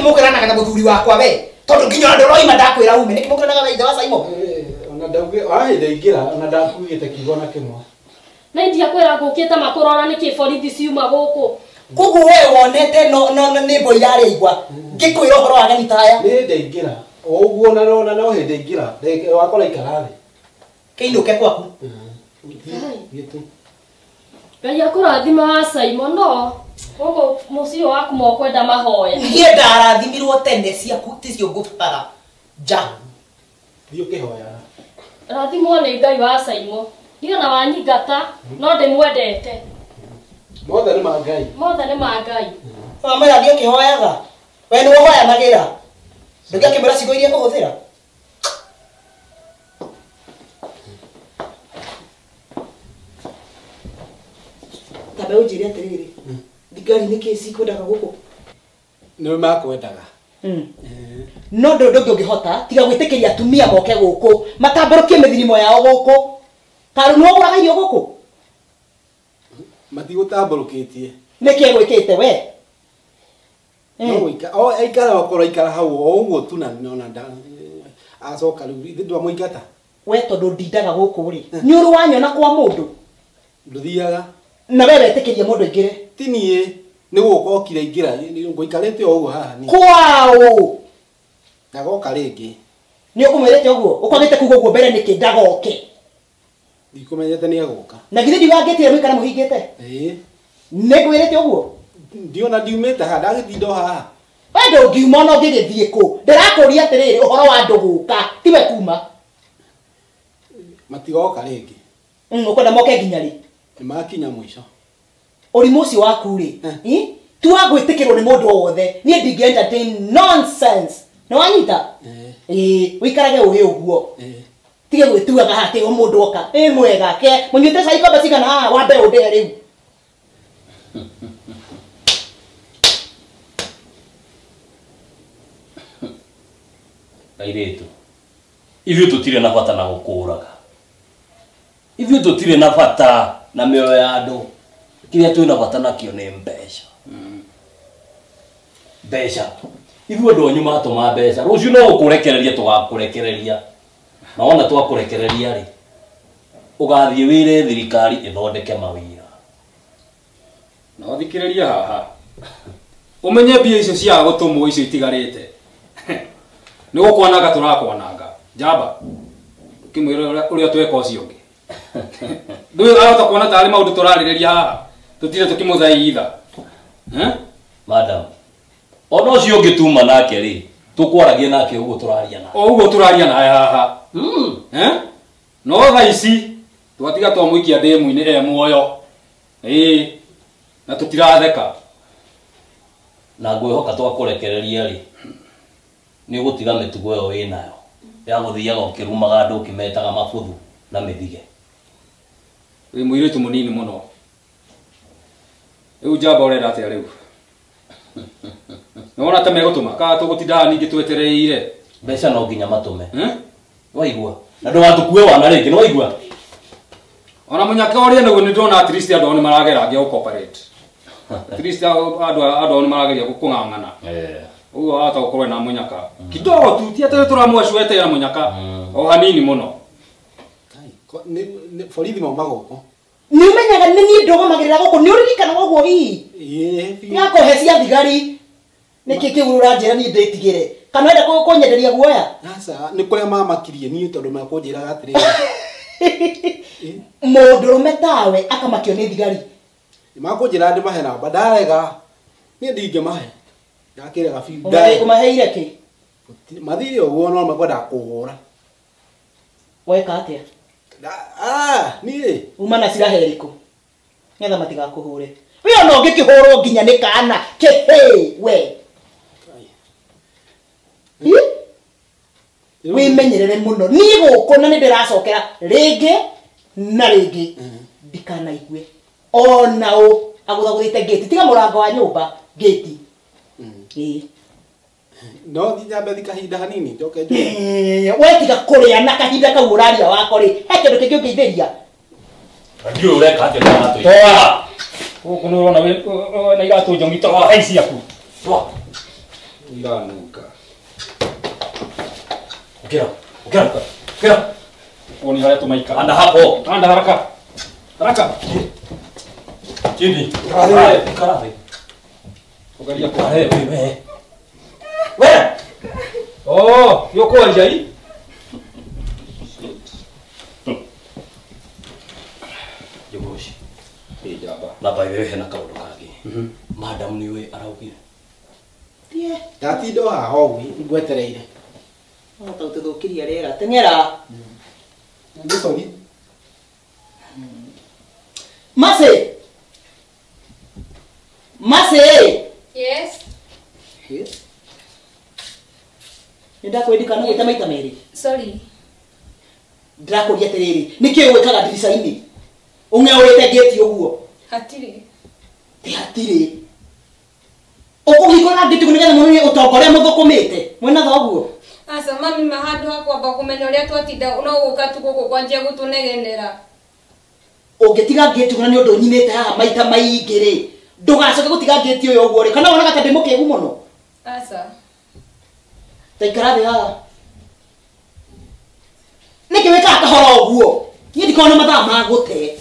kimukiranaga na muthuri wakwa we tondu nginya ndoroi ndakwira ume nikimukiranaga we ithe wa Simon ona ndauge ai ndingira ona ndakugite kigona kimwe na india kwira ngukite makurora niki borithi ciuma guku kugu we wonete no ni boira ri igwa ngikwira horo wa ganitaya ni ndingira oguo no hindi ngira wakora ikarathi kiinuke kwaku gitu Ngai akurathima wa Simon no Ogo mucio waku mokwenda mahoya. Ngie ndarathimirwo tene ciaku ticio ngũbatara. Ja. Dio kihoya. Rathimwo nĩ Ngai wa Simon. Ndio na wanyingata no ndimwendete. Mothe nĩ ma Ngai. Mothe nĩ ma Ngai. Mama ya dio kihoyaga. We nĩ wohoya magira. Ndugia kimera cigo iria kũhũthĩra. Tabe ujire atiriri. Thigari nĩ kĩci kwendaga gũkũ. Nĩ makwendaga. No ndũndũ ũngĩhota tiga gwĩtĩkĩria atumia moke gũkũ matambũrũkie mĩthirimo yao gũkũ. Karu nĩ wagũraga irio gũkũ? Matigũtambũrũkĩtie. Nĩkĩ gwĩkĩte we? No wika o aikara wakora ikara hau o ũguo tu na nona nda acoka rĩu ithe ndwamũingata. We tondũ ndindaga gũkũ rĩ nĩ ũrũ wanyona kwa mũndũ. Nduthiaga. Na wewe wetĩkĩria mũndũ aingĩre. Ti niĩ nĩ gũkokire ingĩra ngũikarĩte o ũguo haha ni. Kwao. Ndagoka rĩngĩ. Nĩ ũkũmwĩrĩte ũguo ũkwagĩte kuga ũguo mbere nĩkĩ ndagoke. Ndikũmenyete nĩ agũka. Na githĩ ndigangĩtire mũikara mũhingĩte? Nĩ ngwĩrĩte ũguo? Ndiona ndiumĩte haha ndagĩtinda o haha. We ndũngiuma no ngĩgĩthiĩ kũ? Ndĩrakũria atĩrĩrĩ ũhoro wa andũ gũka tiwe kuma. Matigoka rĩngĩ. Ũkwenda moke nginya rĩ? Nĩ makinya mũico. Ũrimũ ũcio waku rĩ tu wa gwĩtĩkĩrwo nĩ mũndũ o wothe niĩ ndingĩ-entertain nonsense. Nĩ wanyita? Wĩikarage ũrĩ ũguo. Tige gwĩtuaga haha kĩo mũndũ oka mwega ke mũnyuĩte cai kombe cigana haha wambe ũndĩe rĩu. Kairĩtu ithuĩ tũtirĩ na bata na gũkũraga. Ithuĩ tũtirĩ na bata na mĩoyo ya andũ. Kĩrĩa twĩ na bata nakĩo nĩ mbeca. Mbeca. Ithuĩ andũ anyu matũma mbeca. Rũciũ no gũkũrekereria tũgakũrekereria. Na wona twakũrekereria rĩ ũgathiĩ wĩre thirikari ĩthondeke mawĩra. Na ũthikĩrĩria haha. Ũmenye mbia icio cia gũtũmwo icio itigarĩte. Nĩ gũkwananga tũrakwananga. Jamba. Kimwĩra ũrĩa tweka ũcio ũngĩ. Ndũĩ arota kuona tarĩ maũndũ tũrarĩrĩria haha. Tũtire tũkĩmũthaitha. Madam. Ona ũcio ũngĩ tuma nake rĩ tũkwaragia nake ũguo tũraria na. O ũguo tũraria na haha. No tha ici twatiga twamũikia ndĩmu-inĩ muoyo. Na tũtiratheka. Na ngwĩhoka twakũrekereria rĩ nĩ ũgũtiga mĩtugo ĩyo wĩnayo ya gũthiaga ũkĩrumaga andũ ũkĩmetaga mabũthũ na mĩthige. Wĩ mũirĩtu mũnini mũno. Rĩu Jamba ũrenda atĩa rĩu? Nĩwona ta megũtũma ka tũgũtinda ningĩ twetereire. Mbeca no nginya matũme. Waigua na ndũgatũkue wana rĩngĩ nĩ waigua. Ona mũnyaka ũrĩa nĩguo nĩ ndona at least andũ nĩ marageragia gũcooperate. At least andũ nĩ marageria gũkũng'ang'ana. Ũguo hata ũkorwo na mũnyaka kidogo tu ti atĩ tũramwacwete na mũnyaka o hanini mũno. Borithi mauma gũkũ. Nĩ ũmenyaga nĩ niĩ ndũgomagĩrĩra gũkũ nĩ ũririkanaga ũguo hihi? Yakũhe cia thigari nĩkĩ kĩu ũranjĩra niĩ ndĩtigĩre kana wenda kũnyenderia guoya? Aca nĩ kũrĩa mamakirie niĩ tondũ mekũnjĩraga atĩrĩrĩ. Mũndũrũme tawe akamakio nĩ thigari. Makũnjĩra ndĩmahe namba ndarega niĩ ndingĩmahe. Ndakĩrega biũ. Ũmaheire kĩ? Mathire ũguo no makwenda kũhũra. Weka atĩa? Niĩ uma na cirahe ĩrĩkũ nĩgetha matigakũhũre. We ona ũngĩkĩhũrwo nginya nĩ kana kĩhĩ we. Wĩmenyerere mũno niĩ gũkũ na nĩ ndĩracokera rĩngĩ na rĩngĩ ndikanaigue ona ũ agũthagũthĩte ngĩti tiga mũrango wa nyũmba ngĩti. No nyambe kahinda hanini njoke we tiga kũrĩa na kahinda kau ũraria wako rĩ he kĩndũ kĩngĩ ũngĩithĩria. Ndiũ ũreka atĩa na matũ. Gũkũ nĩ ũrona na iratũ njong'i ta haici aku. Iranuka. Ukira. Oni haria tumaika. Anda hapo. Anda haraka. Haraka. Chini. Karabe. Ugalia kwa. Wewe. Wewe. Oh, yoko aljai. Jogoshi. Ijaba. Na wewe hena kaundu kagi. Madam niwe araugire. Tie. Ndatindo haha ũguo ngwetereire. No ta ututhukiria rĩera. Teng'era. Ndĩcoki. Mase. Yes. Yes. Ndakwendika no gwĩta maita merĩ. Sorry. Ndĩrakũria atĩrĩrĩ, nĩkĩ wĩkaga ndirica-inĩ? Ũng'eũrĩte gate ũguo. Hatiri. Hatirĩ. Ũkũhingũra gate nĩgetha mũmenye ũtongoria mũthũkũmĩte. Mwena thoguo. Asa mami mahandu hakwamba kumenya ũrĩa twatinda no gũka tu gũkũ kwanjia gũtũnegenera. Ũngĩtiga gate ũguo nĩ ũndũ nyinĩte haha maita maingĩ rĩ. Ndũgacoke gũtiga gate ũyũ ũguo rĩ. Kana wonaga ta ndĩmũkĩgu mũno. Asa. Taikara thĩ haha. Nĩkĩ wĩkaga kahora ũguo? Niĩ ndikona mathaa ma gũte.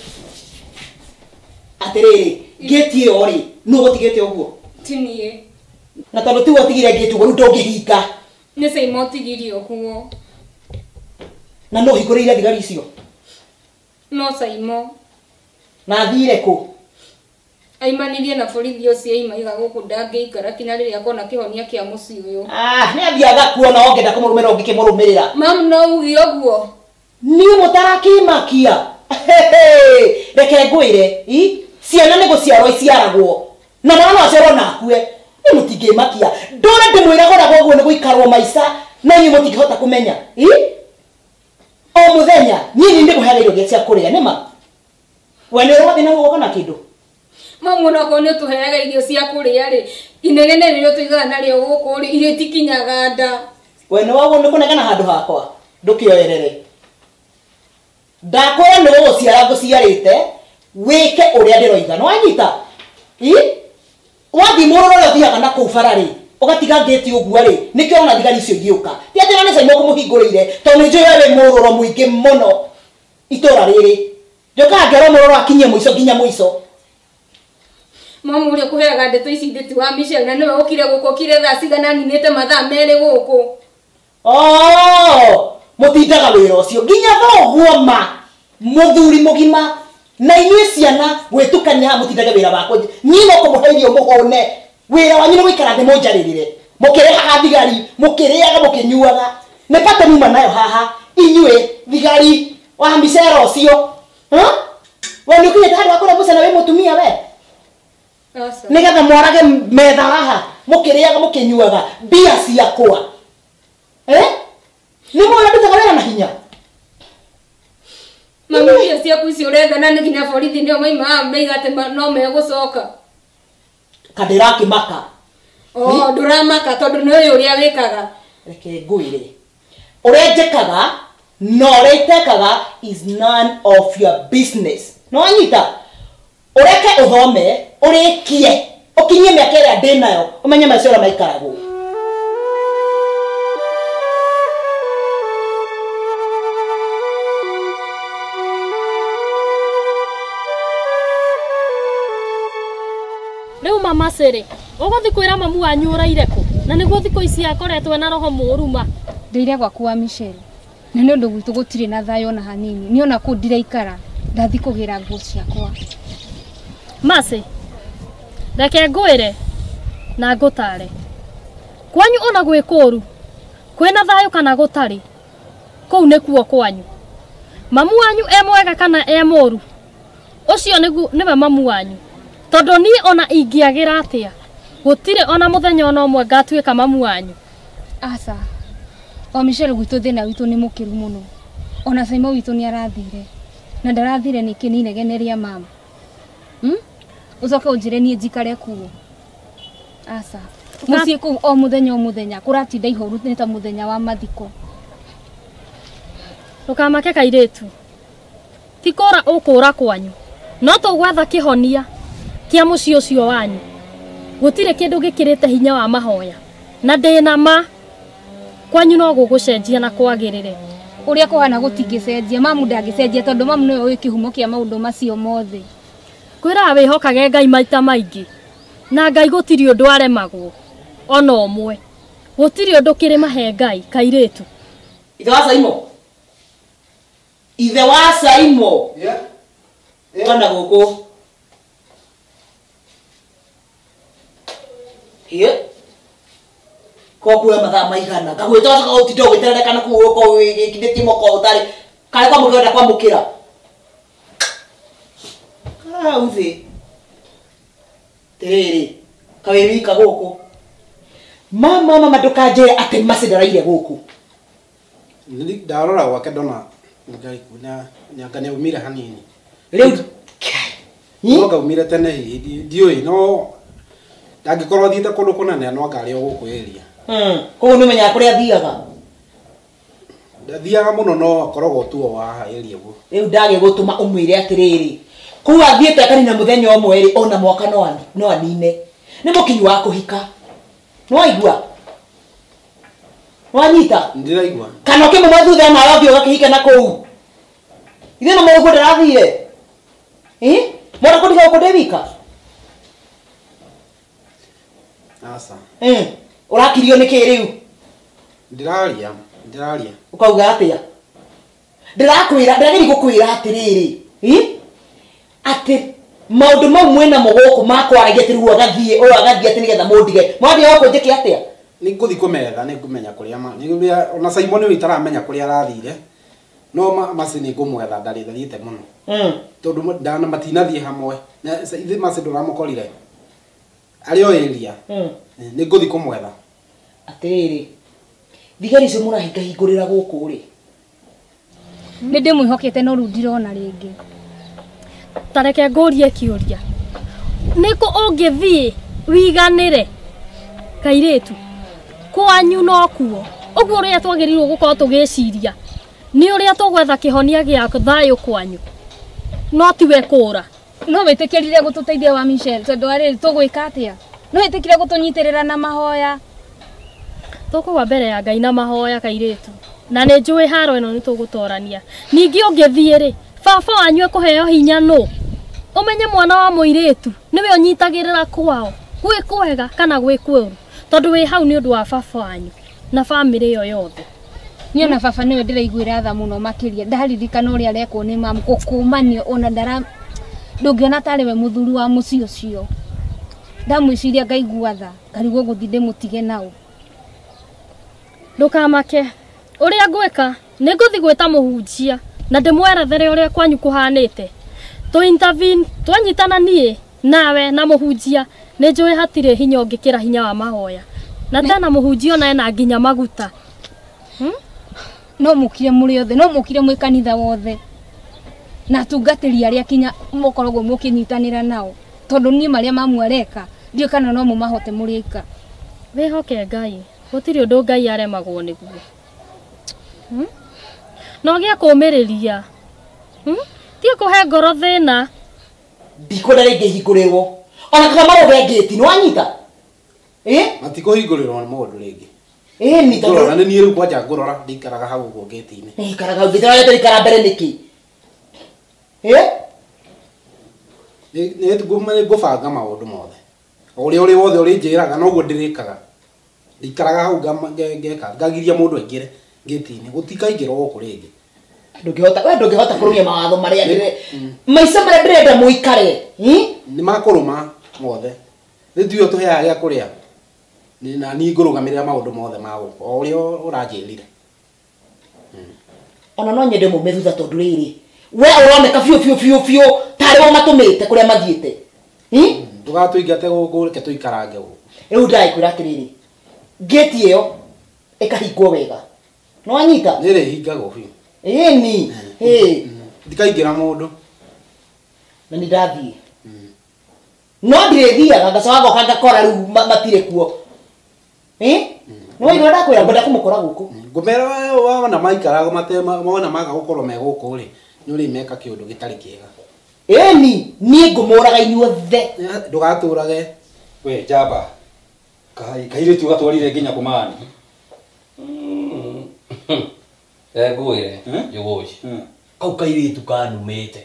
Atĩrĩrĩ, gate ĩyo rĩ, nũ gũtigĩte ũguo? Tinie. Na tondũ tiwe ũtigire gate ũguo rĩu ndũngĩhinga. Nĩ Saimo tigirio kuo. Na no hingũrĩire thigari icio. No Saimo. Na thire kũ? Aimanirie na borithi ũcio aimaiga gũkũ ndangĩikara kinya rĩrĩa akona kĩhonia kĩa mũciĩ ũyũ. Nĩ athiaga kuona ongenda kũmũrũmĩrĩra ũngĩkĩmũrũmĩrĩra. Mam no ugi ũguo. Niĩ mũtarakimakia. Reke ngwĩre, ciana nĩ gũciarwo iciaragwo. Na mwana no aciarwo na akue. Nĩ mũtingĩmakia. Ndũre ndĩmwĩragũraga ũguo nĩ gũikarwo maica na inyuĩ mũtingĩhota kũmenya. O mũthenya niĩ nĩ ndĩmũheaga irio gĩa cia kũrĩa nĩma. We nĩ ũrĩ na guoko na kĩndũ. Mamu no kone tuheaga irio cia kũrĩa rĩ. Inegene rĩrĩa tũigaga narĩo gũkũ rĩ irĩ tikinyaga nda. We nĩ waguo nĩ kũnegena handũ hakwa. Ndũkĩoerere. Ndakwĩra nĩ gũgũciara ngũciarĩte wĩke ũrĩa ndĩroiga. Nĩ wanyita? Wathiĩ mũrũro ũrĩa ũthiaga na kũu bara rĩ, ũgatiga gate ũguo rĩ, nĩkĩo ona thigari icio igĩũka. Ti atĩ nĩ Saimo kũmũhingũrĩire, tondũ nĩ njũĩ wĩ mũrũro mũingĩ mũno itũũra rĩrĩ. Njokaga ngero mũrũro akinyie mũico nginya mũico. Mamu ũrĩa kũheaga ndeto ici ndĩti wa Michelle na nĩwe ũkire gũkũ ũkire thaa cigana ninĩte mathaa merĩ gũkũ. Mũtindaga wĩra ũcio nginya thoguo ma mũthuri mũgima na inyuĩ ciana gwĩtukania haha mũtindage wĩra wakwa. Niĩ no kũmũhe irio mũhũne. Wĩra wanyu nĩ gũikara thĩ mũnjarĩrĩre. Mũkĩrĩhaga thigari, mũkĩrĩaga mũkĩnyuaga. Nĩ pate muma nayo haha inyuĩ thigari wa Michelle ũcio. We nĩ ũkinyĩte handũ ha kũrĩa mũcene wĩ mũtumia we. Nĩgetha mwarage metha haha mũkĩrĩaga mũkĩnyuaga mbia ciakwa. Nĩ mwana ndutaga wĩra na hinya. Mami mbia ciaku icio ũrethana nĩ nginya borithi nĩo maimaga meiga atĩ no megũcoka. Kandĩrakĩmaka. Ndũramaka tondũ nĩ ũyũ ũrĩa wĩkaga. Reke ngwĩre. Ũrĩa njĩkaga na ũrĩa itekaga is none of your business. Nĩ wanyita? Ũreke ũthome, ũrĩkie, ũkinyie mĩaka ĩrĩa ndĩ nayo, ũmenye maica ũrĩa maikaragwo. Rĩu mama Siri, ũgũthiĩ kwĩra mamu wanyu ũraire kũ? Na nĩguo thikũ ici akoretwo na roho mũru ma. Ndĩire gwaku wa Michelle. Na nĩ ũndũ gwitũ gũtirĩ na thayũ na hanini. Nĩ ona kũ ndiraikara. Ndathi kũgĩra nguo ciakwa. Mase. Reke ngwĩre na ngũtare. Kwanyu ona gwĩkũru. Kwĩna thayũ kana gũtarĩ. Kũu nĩkuo kwanyu. Mamu wanyu mwega kana mũru? Ũcio nĩwe mamu wanyu. Tondũ niĩ ona ingĩagĩra atĩa. Gũtirĩ ona mũthenya ona ũmwe ngatuĩka mamu wanyu. Asa. O Michelle gwitũ thĩna witũ nĩ mũkĩru mũno. Ona Saimo witũ nĩ arathire. Na ndarathire nĩkĩ nĩ inegeneria mama. Ucoke ũnjĩre niĩ njikare kuo. Asa. Mũciĩ kũu o mũthenya kũratinda ihoru nĩ ta mũthenya wa mathiko. Ndũkamake kairĩtu. Ti kũra ũkũra kwanyu. No tũgwetha kĩhonia kĩa mũciĩ ũcio wanyu. Gũtirĩ kĩndũ gĩkĩrĩte hinya wa mahoya. na ndĩna ma kwanyu no gũgũcenjia na kwagĩrĩre. Uria kuhana gutingicenjia mamu ndangĩcenjia tondu mamu niwe wi kihumo kia maundu macio mothe. Kwĩra wĩhokage Ngai maita maingĩ na Ngai gũtirĩ ũndũ aremagwo ona ũmwe. Gũtirĩ ũndũ kĩrĩma he Ngai kairĩtu. Ithe wa Saimo. Ithe wa Saimo. Yeah. Kana gũkũ. Ko kuya mathaa maigana kagwĩta ũcoka ũtinda ũgĩterereka na kũu ũko wĩkithĩtie moko ũtarĩ kaĩ kwa mũkĩenda kwamũkĩra hau thĩ tĩrĩ kawĩ wika gũkũ mama ndũkanjĩre atĩ Mercy ndaraire gũkũ ndarora gwake ndona ngai kuna nyanga umire hanini rĩu no gaumire tene ndiũĩ no ndangĩkorwo thiĩte kũndũ kũnene no ngarĩ o gũkũ area koguo nĩ ũmenyaga kũrĩa athiaga ndathiaga mũno no akoragwo tu wa area guo rĩu ndagĩgũtũma ũmwĩre atĩrĩrĩ kũu athiĩte akanina mũthenya ũmwe rĩ ona mwaka no anine nĩ mũkinyi wa kũhika nĩwaigua nĩwanyita ndiraigua kana ũkĩmũma thutha nawe ũthiĩ ũgakĩhike na kũu ithe no mũguo ndĩrathire mwenda kũndiga gũkũ ndĩ wika asa ũrakirio nĩ kĩ rĩu ndiraria ukauga atĩa ndĩrakwĩra ndĩragĩri gũkwĩra atĩrĩrĩ atĩ maũndũ mau mwĩna mũgũkũ makwaragia atĩ rĩu agathiĩ atĩ nĩgetha mũndige mwambia gũkũ njĩke atĩa nĩ ngũthiĩ kũmetha nĩ ngũmenya kũrĩa ona Simon nĩ itaramenya kũrĩa arathire no Mercy nĩ ngũmwetha ndarĩthiĩte mũno tondũ ndana matinathiĩ hamwe na ithe Mercy ndũramũkorire arĩ o area nĩ ngũthiĩ kũmwetha atĩrĩrĩ thigari icio mũrahingahingũrĩra gũkũ rĩ nĩ ndĩmwĩhokete no rĩu ndirona rĩngĩ tareke ngũrie kĩũria nĩkũ ũngĩthiĩ wiganĩre kairĩtu kwanyu no kuo ũguo ũrĩa twagĩrĩirwo gũkorwo tũgĩciria nĩ ũrĩa tũgwetha kĩhonia gĩa thayũ kwanyu no tiwe kũra no wĩtĩkĩrire gũtũteithia wa Michelle tondũ arĩ tũgwĩka atĩa no wĩtĩkire gũtũnyitĩrĩra na mahoya tũkũgwa mbere ya Ngai na mahoya kairĩtu na nĩ njũĩ haro ĩno nĩ tũgũtorania ningĩ ũngĩthiĩ rĩ baba wanyu ekũheo hinya nũ ũmenye mwana wa mũirĩtu nĩwe ũnyitagĩrĩra kwao gwĩ kwega kana gwĩ kũũru tondũ wĩ hau nĩ ũndũ wa baba wanyu na bamĩrĩ ĩyo yothe niĩ na baba nĩwe ndĩraiguĩra tha mũno makĩria ndaririkana ũrĩa arekwo nĩ mamu gũkũmanio ona ndũngĩona tarĩ we mũthuri wa mũciĩ ũcio ndamwĩciria ngaigua tha ngarigwo gũthiĩ ndĩmũtige nao ndũkamake ũrĩa ngwĩka nĩ ngũthiĩ gwĩta mũhunjia na ndĩmwerethere ũrĩa kwanyu kũhanĩte intervene twanyitana niĩ nawe na mũhunjia nĩ njũĩ hatirĩ hinya ũngĩkĩra hinya wa mahoya na tena mũhunjia ona ena nginya maguta no mũkire mũrĩ othe no mũkire mwĩ kanitha wothe na tungatĩri arĩa kinya mũkoragwo mũkĩnyitanĩra nao tondũ niĩ marĩa mamu areka ndiũ kana no mũmahote mũrĩ aika wĩhoke Ngai gũtirĩ ũndũ Ngai aremagwo nĩguo no gĩa kũũmĩrĩria tiĩ kũhe ngoro thĩna ndikwenda rĩngĩ hingũrĩrwo ona kana marũge ngĩti nĩwanyita matikũhingũrĩrwo nĩ mũndũ rĩngĩ nĩ tondũ nĩ niĩ rĩu kwanja ngũrora ndikaraga hau ũguo ngĩti-inĩ ikaraga ngĩtara tũrikara mbere nĩkĩ nĩ ngũbanga maũndũ mothe ũrĩa ũrĩ wothe ũrĩ njĩraga noguo ndĩrĩkaga ndikaraga hau ngeka ngagiria mũndũ aingĩre ngĩti-inĩ gũtikaingĩrwo gũkũ rĩngĩ ndũngĩhota kũrũmia mawatho marĩa maica marĩa ndĩrenda mũikare nĩ makũrũma mothe rĩu tiyo tũheaga gĩa kũrĩa na niĩ ngũrũgamĩrĩra maũndũ mothe ma gũkũ o ũrĩa ũranjĩrire ona no nyende mũme thutha tondũ rĩrĩ we ũroneka biũ tarĩ o matũmĩte kũrĩa mathiĩte ndũgatũingate gũkũ reke tũikarange gũkũ rĩu ndagĩkwĩra atĩrĩrĩ ngĩti ĩyo ĩkahingwo wega nĩwanyita nĩrĩ hingagwo biũ ĩni ndikaingĩra mũndũ na nĩ ndathiĩ no ndirĩthiaga ngacoka ngoka ngakora rĩu matirĩ kuo nĩwaigua ndakwĩra ngwenda kũmũkora gũkũ ngũmera wona maikaraga mona maga gũkorwo me gũkũ rĩ nĩ ũrĩ meka kĩũndũ gĩtarĩ kĩega niĩ ngũmũraga inyuothe ndũgatũrage we njamba kaire tu gatwarire nginya kumani ngwire yuguci kau kairitu kanumite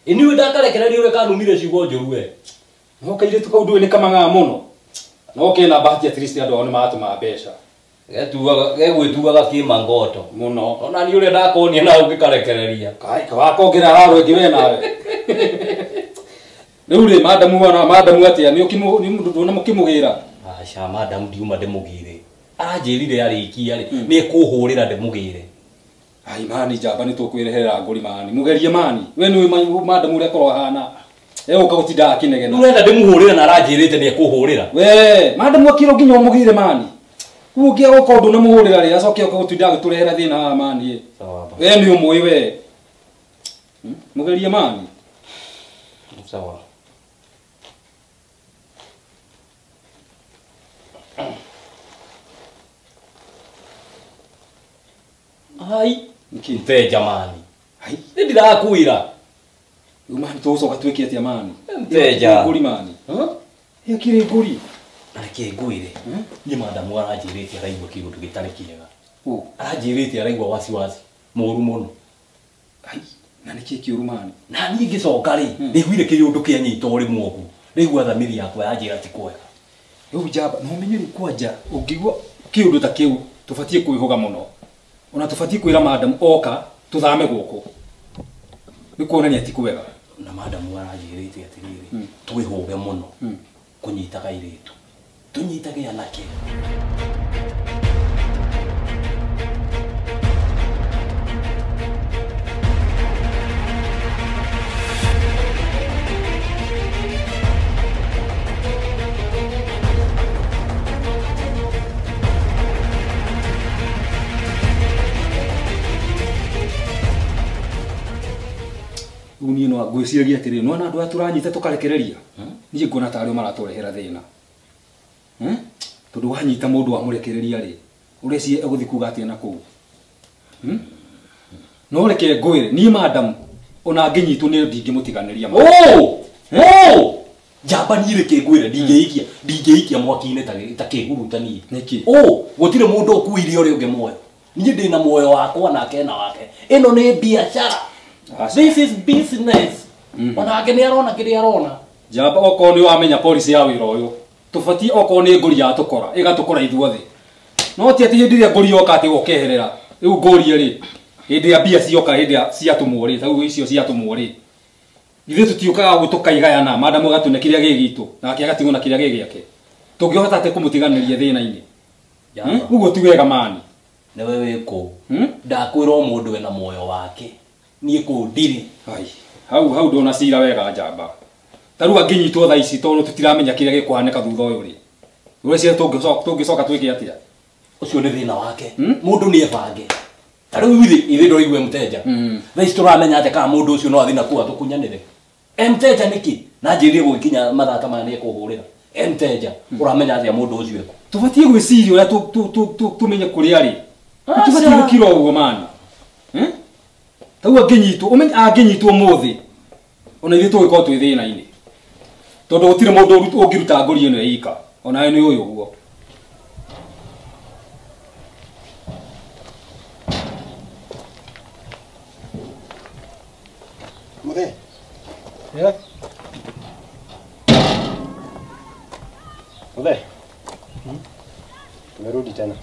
iniwe ndakarekereria ure kanumire ciugo njuru we no kaire tu kau ndui ni kamanga muno no kena bahati at least andu oni matuma mbeca gegwitugaga kimangoto muno ona ni ure ndakonia na ungikarekereria kai kawakongera raro ingi we nawe riu ri madamu atia ni mundu mukimugira aca madamu ndiuma ndimugire aranjirire arikia ri ni ekuhurira ndimugire ai mani jaba ni tukwirehera nguri mani mugerie mani we ni madamu uri korwo hana uka gutinda akinegena urenda ndimuhurira na aranjirite ni ekuhurira we madamu akiro nginya umugire mani ugia goko ndu na muhurira ri acoke uka gutinda agiturehera thina ha mani we ni umwe we mugerie mani sawa ai mte jamani ai ndirakuira umani tucoka twiki atia mani mteja nguri mani ya kire nguri areke ngwire ni madamu aranjirite araigua kiundu gitari kiega aranjirite araigua wasiwasi muru muno ai na niki kiuru mani na ni ngicoka ri niguire kiundu kianyita uri mwogu nigua thamiri yakwa yanjira ti kwega riu jaba no menyeri kwanja ungigua kiundu ta kiu tufatie kwihuga muno ona tufatie kwira madam oka tuthame guku ni kuonania ti kwega na madamu aranjirite atiriri twihuge muno kunyitaga iritu tunyitage anake uni no gwiciria atiri no na andu aturanyite tukarekereria nie ngona tari maraturehera thina tondu wanyita mundu amurekereria ri ureci eguthi kuga atia na kuu no reke ngwire nie madam ona nginyitwo ni ndingimutiganiria jamba ni reke ngwire ndingeikia mwaki-ini ta kigurutani niki gutire mundu ukuire uri ungi moyo nie ndina moyo wakwa nake na wake ino ni biashara. This is business. Onake ni arona kiri arona. Jamba oko ni wamenya policy ya wira uyu. Tufati oko ni nguri ya tukora, igatukora ithuothe. No ti ati hindi ya nguri yoka ati gokeherera. Riu nguri ri. Hindi ya bia cioka hindi cia tumuri, tau icio cia tumuri. Ithe tutiukaga gutukaigayana, madamu gatune kiria gigitu, nake agatigona kiria gigiake. Tungihota ate kumutiganiria thina-ini. Uguo ti wega mani. Na wewe ko. Ndakwira mundu ena moyo wake. Ni ko ndiri ai hau ndona cira wega jamba taru anginyitwo tha ici tondu tutiramenya kiria gikuhaneka thutha uyu ri ureci tungicoka twike atia ucio ni thina wake mundu ni ebange taru ithe ndo igwe mteja tha ici turamenya ate kana mundu ucio no athina kuwa tukunyanire mteja niki na njirie gukinya mathata maya ni kuhurira mteja uramenya ate mundu ucio eko tubatie gwiciria uria tumenye kuria ri tubatie gukira uguo mani tau anginyitwo umenya anginyitwo muthi ona ithe tugiko twi thina-ini tondu gutire mundu ungiruta nguri ino ika ona ni uyu guo muthe muthe tumerudi tena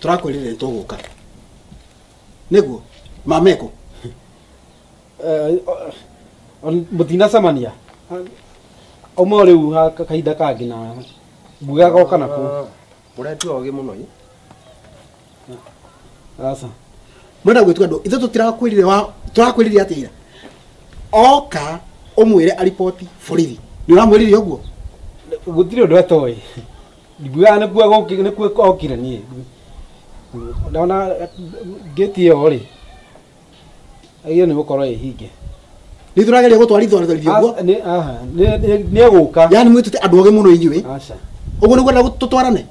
turakwirire tuguka niguo mameko mutina samania omo riu kahinda kangi na mbuga goka nako uretua ogi muno yi asa mwenda gwitu andu ithu turakwirire atira oka umwire aripoti borithi ni uramwirire uguo gutire undu atoi mbuga na kuwa goki ne kuwa okire nie ndona geti yo ri ayo ni gukoro ihinge ni turageria gutwarithia guo ni eguka yani mwitute andu oge muno inyui aca uguo ni gwenda tutwarane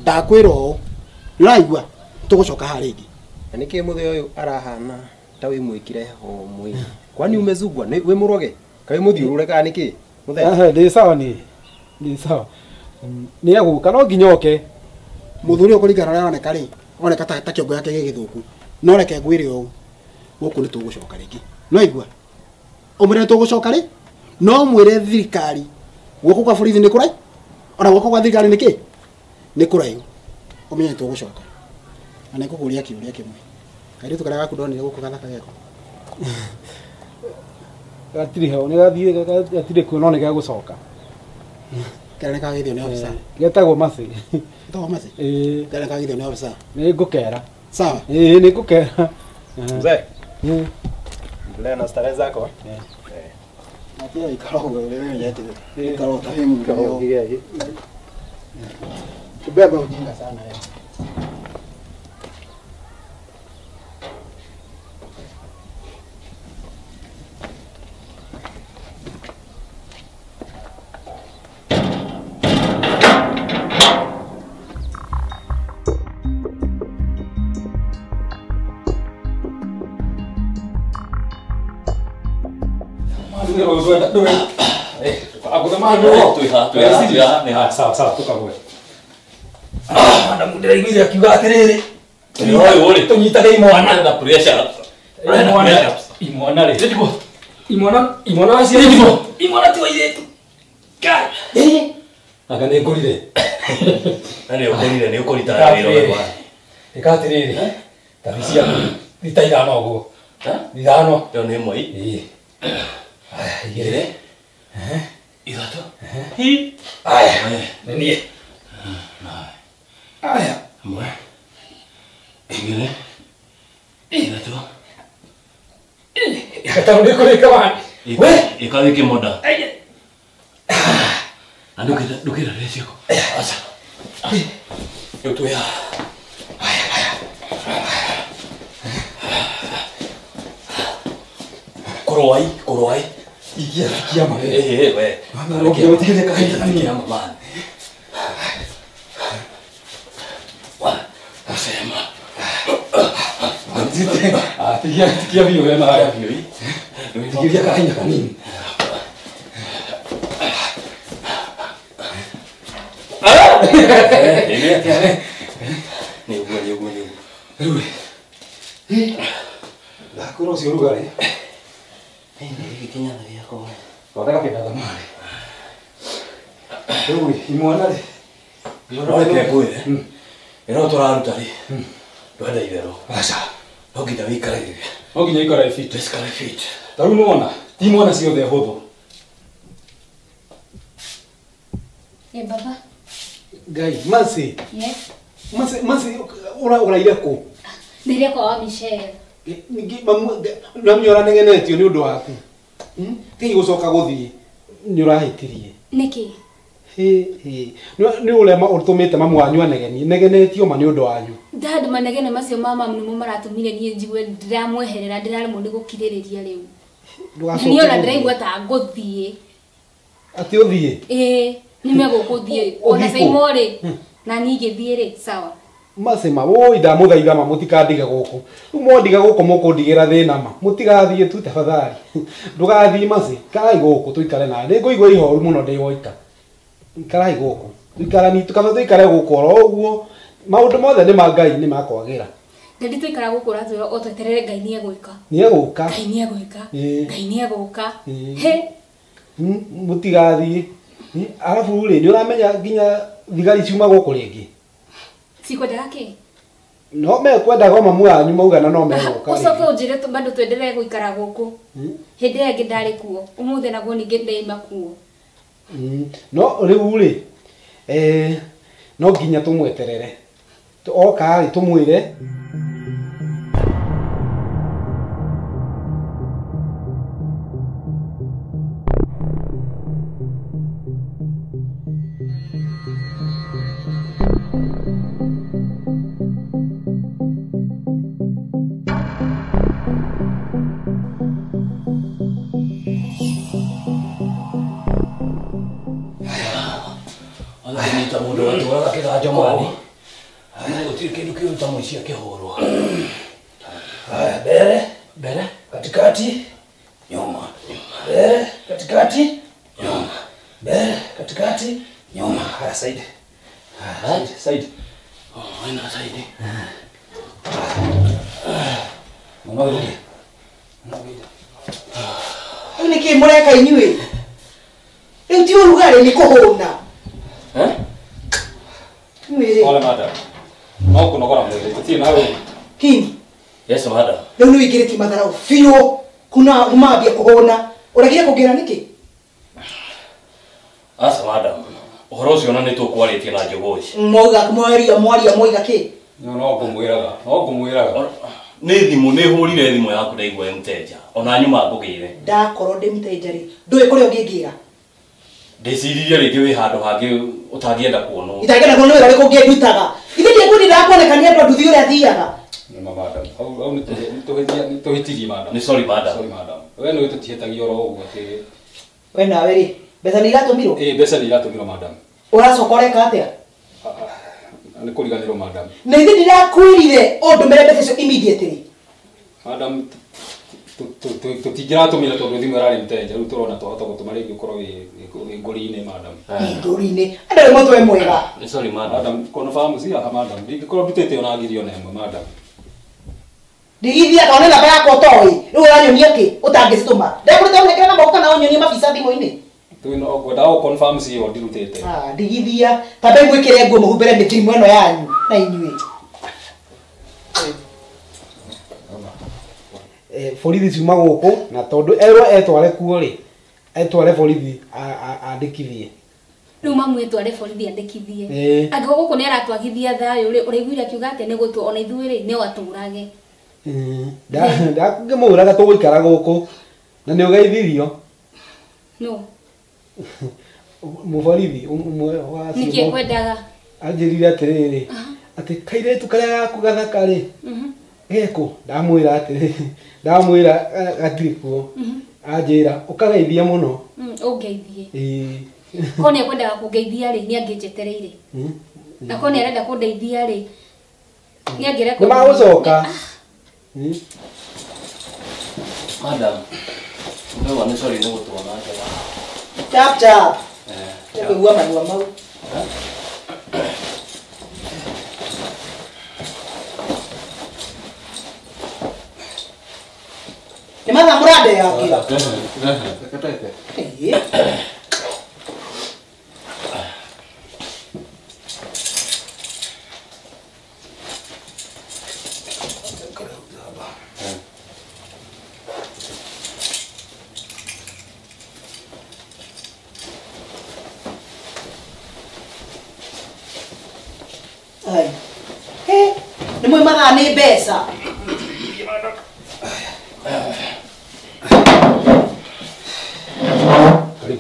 ndakwira o niraigua tugucoka ha ringi niki muthe uyu arahana ta wi mwikire ho mwi kwani umezugwa wi muroge kai muthiurure ka niki muthenya ndi sawa ni sawa ni aguka no nginyoke muthuri ukuringana na oneka ri oneka ta kiongo yake gigithuku no reke ngwire o guku ni tugucoka ringi no igua umure tugucoka ri no mwire thirikari guku kwa borithi ni kurai ona guku kwa thirikari ni ki ni kurai umenye tugucoka ana kukuria kiuria kimwe kari tukara gaku ndonire guku gathaka geko gatiri he oni gathire gatire kuno ni gagucoka kana ka githio ni ofisa getagwo masi to masi kana ka githio ni ofisa ni ngukera sawa ni ngukera Mzee. Endelea na starehe zako. Atia ikarogo wewe yete. Ikaro tahimu Ikarogo kigea. Tubeba ujinga sana wewe. Sawa tukagoe. Na mudira igwire akiuga atiriri. Tunyitage imwana na pressure. Imwana ri. Imwana acio. Imwana ti wairetu. Kai. Aka nĩ ngũrire. Na nĩ ũkũrire nĩ ũkũrita wĩra wega. Ĩkatiriri. Tabisia rita ithano ũguo. Ithano. Yo nĩ ĩmwe. Igĩrĩ. Ithatũ. Aya. Nĩ niĩ. Aya. Ĩmwe. Igĩrĩ. Ithatũ. Ĩgatarũ nĩ kũrĩka wani. We ikawe kimoda. Ndukira rĩcioko. Aca. Yo tu ya. Korowai. Ikia ma. We. Ndio tete kaita Ikia mama. Wa. Asema. Tikia bio ya na bio. Tikia kaina kanini. Ni ugo. La conocí un lugar, Ni kinya na yako. Wataka penda zamani. Uy, imwana ri. No ke kuire. Ero toraruta ri. Twenda ithero. Aca. No nginya wikare. No nginya ikara fit. Twikare fit. Taru nona. Ti mwana ciothe huthu. Baba. Ngai masi Yes. masi uraire ku Ndiria kwa Michelle. ningi namnyora negenetio ni undu waku ti gucoka guthii ni urahitirie Niki. ni ulema utumite mamu wanyu negenetio ma ni undu wanyu Dad manegene macio mama mnimo maratumire nie njigwe ndiramweherera ndirarimo ni gukiririria riu. Ni ona ndiraigua ta nguthie. ati uthie Nimegukuthie. Ona Saimore. Na nigithie ri sawa. masema woi ndamuthaitha ma mutikandige guku modiga guku mukundigira thina ma mutigathie tu tafadhali ndugathie masi kai guku tuikare na ni nguigwa ihoru muno ndi woika karai guku tuikara ni tukaba tuikare guku ro uguo maundu mothe ni mangai ni makwagira Ndindi tuikara gukura tu o tweterere Ngai ni egwika. ni eguka Ngai ni egwika. Ngai ni eguka. He mutigathie arafu ri ni uramenya nginya thigari ciuma guku ringi Sikwendaga ki? no me kwenda go mamu anyu maugana no me guka Ucoke unjire tu bado twendelee guikara guku. Hindi ĩngĩ ndarĩ kuo. Ũmũthĩ naguo ningĩ ndaima kuo. No riu ri no nginya tumweterere oka ri tumwire Mundu aturaga kiganjo mani. Gutiri kindu kiruta muici akihurwo. Haya, mbere, katikati, nyuma. Mbere, katikati, nyuma. Katikati, nyuma, haya side. Side. Oh, ina side. Mama rudi. Ni ki mureka inyuĩ. Rĩu ti ũrugarĩ nĩ kũhũna. Pole madam. No kũnogora mwĩrĩ, tũtirĩ na wĩra. Kini. Yes, madam. Rĩu nĩ wĩingĩrĩtie matharau biũ. Kuna umambia kũhũna. Ũregire kũngĩra nĩkĩ? Asa madam. Ũhoro ũcio ona nĩ tũkwarĩtie na Njogũ ici. Mwaria moiga kĩ? No ngũmwĩraga. Nĩ thimũ nĩ hũrire thimũ yaku ndaigua mteja. Ona nyuma ngũgĩire. Ndakorwo ndĩ mteja rĩ. Ndũĩ kũrĩa ũngĩngĩra. Ndĩciririe rĩngĩ wĩ handũ hangĩ ũtangĩenda kuonwo. Itangĩenda kuonwo wĩra ũrĩkũ ũngĩndutaga. Ithe ndiĩkwendera kuonekania andũ a nduthi ũrĩa athiaga. Madam. Au nĩ tũhĩtirie madam. Nĩ sorry madam. Sorry madam. We nĩ tũtihĩtagia oro ũguo atĩ. We nawe rĩ, mbeca nĩ iratũmirwo? Mbeca nĩ iratũmirwo madam. Ũracoka ũreka atĩa? Nĩ kũriganĩrwo madam. Na ithe ndirakwĩrire ũndũmĩre mbeca icio immediately. Madam, tũtingĩratũmire tondũ thimũ ĩrarĩ mteja, rĩu tũrona twahota gũtũma rĩngĩ ũkorwo wĩ ngũri-inĩ madam. Ngũri-inĩ? Andũ arĩ mũtwe mwega. Nĩ sorry madam. Madam, confirm si haha madam. Ndingĩkorwo ndutĩte ona ngiri ona ĩmwe madam. Ndigithia kana namba yakwa ũtoĩ. Rĩu ũranyonia kĩ? Ũtangĩcitũma. Ndekũrĩte ũnekere namba kana ũnyonie mabica thimũ-inĩ. Ngwendaga gũ-confirm si yo ndirutĩte. Ndigithia. Tambe mwĩkĩre nguo mũhumbĩre mĩtirimu ĩno yanyu na inyuĩ. Borithi ciuma gũkũ na tondũ erwo etware kuo rĩ, etware borithi andĩkithie. Rĩu mamwĩtware borithi andĩkithie. Angĩkorwo gũkũ nĩ aratwagithia thayũ rĩ, ũraiguire akiuga atĩ nĩ gũtua ona ithuĩ rĩ no atũrage. Ndakũmũraga tũgũikara gũkũ na nĩ ũgeithirio. No. Mũborithi ũmwe wa Nĩkĩ kwendaga? Anjĩrire atĩrĩrĩ, atĩ kairĩtu karĩa gaku gathaka rĩ, geko ndamwĩra atĩrĩrĩ, ndamwĩra gatirĩ kuo. Anjĩra ũkageithia mũno. Ũngeithie. Ko nĩ ekwendaga kũngeithia rĩ, nĩ angĩnjetereire. Na ko nĩ arenda kũndeithia rĩ, nĩ angĩreka. Nĩ magũcoka. Madam. No, nĩ sorry nĩ gũtwona njega. Chap chap. Kũigua manua mau. Nĩ mathaa mũrandeangira. Nĩ mwĩ mathaa nĩ mbeca.